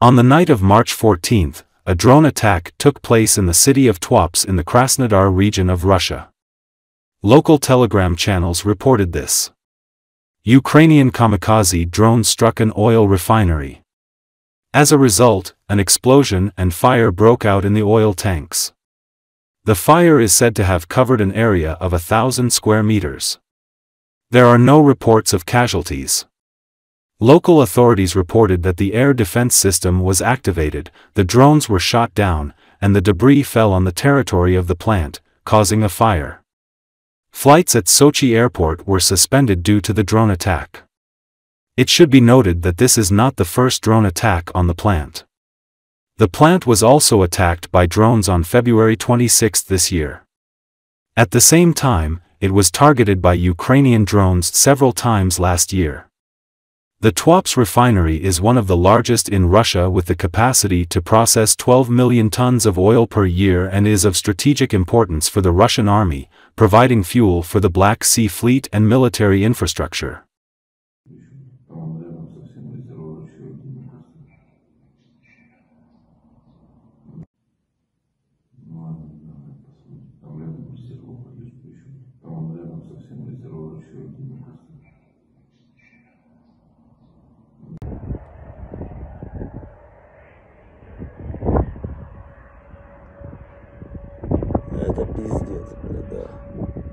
On the night of March 14, a drone attack took place in the city of Tuapse in the Krasnodar region of Russia. Local Telegram channels reported this. Ukrainian kamikaze drone struck an oil refinery. As a result, an explosion and fire broke out in the oil tanks. The fire is said to have covered an area of 1,000 square meters. There are no reports of casualties. Local authorities reported that the air defense system was activated, the drones were shot down, and the debris fell on the territory of the plant, causing a fire. Flights at Sochi airport were suspended due to the drone attack. It should be noted that this is not the first drone attack on the plant. The plant was also attacked by drones on February 26 this year. At the same time, it was targeted by Ukrainian drones several times last year. The Tuapse refinery is one of the largest in Russia with the capacity to process 12 million tons of oil per year and is of strategic importance for the Russian army, providing fuel for the Black Sea Fleet and military infrastructure. Это пиздец, бля, да. Охуеть.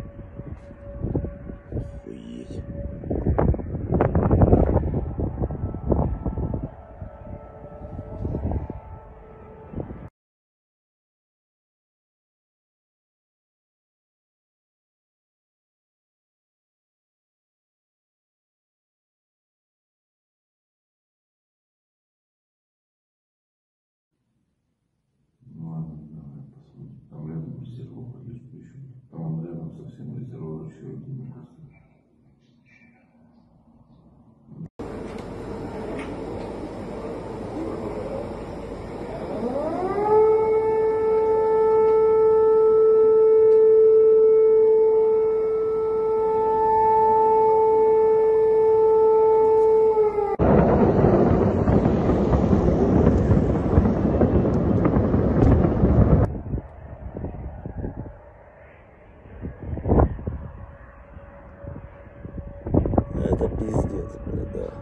Это пиздец, бля, да. Охуеть.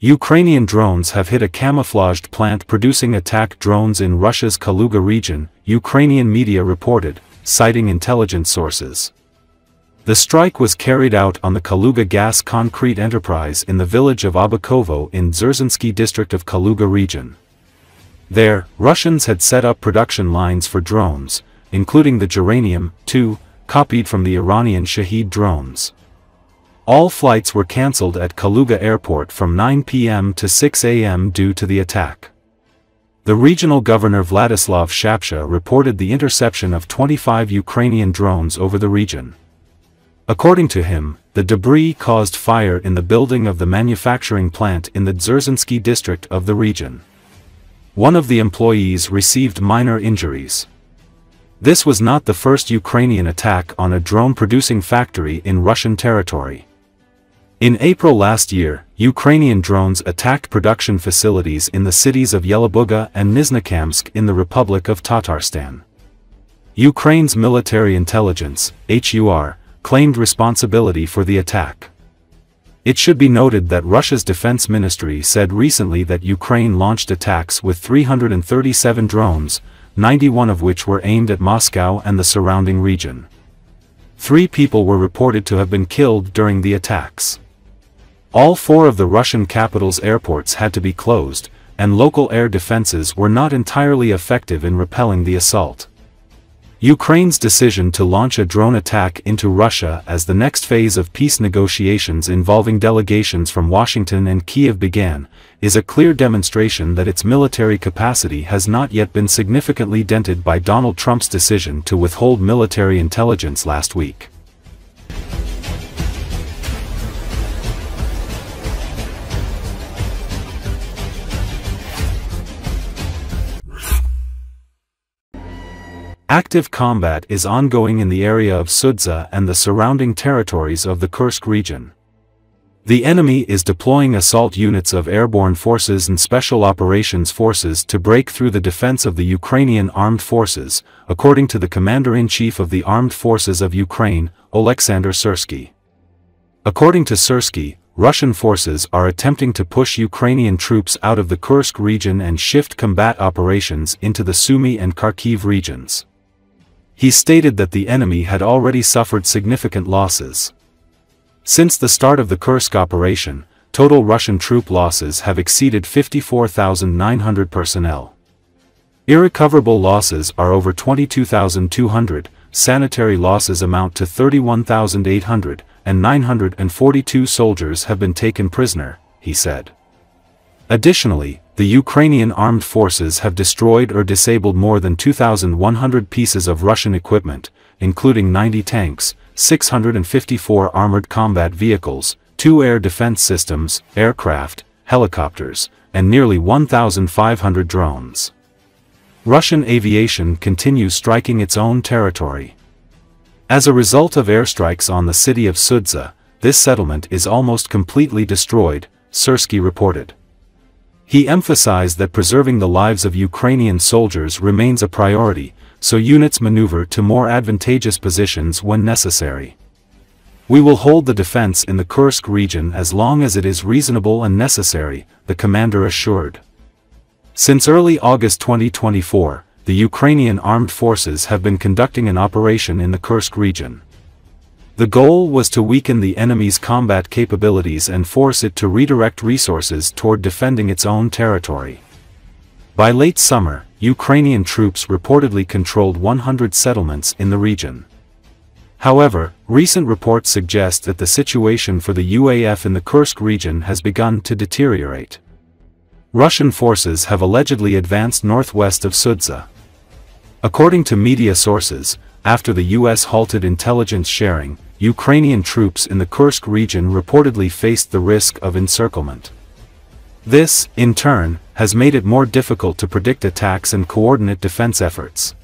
Ukrainian drones have hit a camouflaged plant producing attack drones in Russia's Kaluga region, Ukrainian media reported, citing intelligence sources. The strike was carried out on the Kaluga gas concrete enterprise in the village of Abakovo in Dzerzhinsky district of Kaluga region. There, Russians had set up production lines for drones, including the Geranium-2, copied from the Iranian Shahed drones. All flights were cancelled at Kaluga airport from 9 p.m. to 6 a.m. due to the attack. The regional governor Vladislav Shapsha reported the interception of 25 Ukrainian drones over the region. According to him, the debris caused fire in the building of the manufacturing plant in the Dzerzhinsky district of the region. One of the employees received minor injuries. This was not the first Ukrainian attack on a drone-producing factory in Russian territory. In April last year, Ukrainian drones attacked production facilities in the cities of Yelabuga and Nizhnekamsk in the Republic of Tatarstan. Ukraine's military intelligence, HUR, claimed responsibility for the attack. It should be noted that Russia's defense ministry said recently that Ukraine launched attacks with 337 drones, 91 of which were aimed at Moscow and the surrounding region. 3 people were reported to have been killed during the attacks. All 4 of the Russian capital's airports had to be closed, and local air defenses were not entirely effective in repelling the assault. Ukraine's decision to launch a drone attack into Russia as the next phase of peace negotiations involving delegations from Washington and Kiev began, is a clear demonstration that its military capacity has not yet been significantly dented by Donald Trump's decision to withhold military intelligence last week. Active combat is ongoing in the area of Sudza and the surrounding territories of the Kursk region. The enemy is deploying assault units of airborne forces and special operations forces to break through the defense of the Ukrainian armed forces, according to the Commander-in-Chief of the Armed Forces of Ukraine, Oleksandr Syrsky. According to Syrsky, Russian forces are attempting to push Ukrainian troops out of the Kursk region and shift combat operations into the Sumy and Kharkiv regions. He stated that the enemy had already suffered significant losses. Since the start of the Kursk operation, total Russian troop losses have exceeded 54,900 personnel. Irrecoverable losses are over 22,200, sanitary losses amount to 31,800, and 942 soldiers have been taken prisoner, he said. Additionally, the Ukrainian armed forces have destroyed or disabled more than 2,100 pieces of Russian equipment, including 90 tanks, 654 armored combat vehicles, 2 air defense systems, aircraft, helicopters, and nearly 1,500 drones. Russian aviation continues striking its own territory. As a result of airstrikes on the city of Sudza, this settlement is almost completely destroyed, Syrsky reported. He emphasized that preserving the lives of Ukrainian soldiers remains a priority, so units maneuver to more advantageous positions when necessary. We will hold the defense in the Kursk region as long as it is reasonable and necessary, the commander assured. Since early August 2024, the Ukrainian armed forces have been conducting an operation in the Kursk region. The goal was to weaken the enemy's combat capabilities and force it to redirect resources toward defending its own territory. By late summer, Ukrainian troops reportedly controlled 100 settlements in the region. However, recent reports suggest that the situation for the UAF in the Kursk region has begun to deteriorate. Russian forces have allegedly advanced northwest of Sudza. According to media sources, after the U.S. halted intelligence sharing, Ukrainian troops in the Kursk region reportedly faced the risk of encirclement. This, in turn, has made it more difficult to predict attacks and coordinate defense efforts.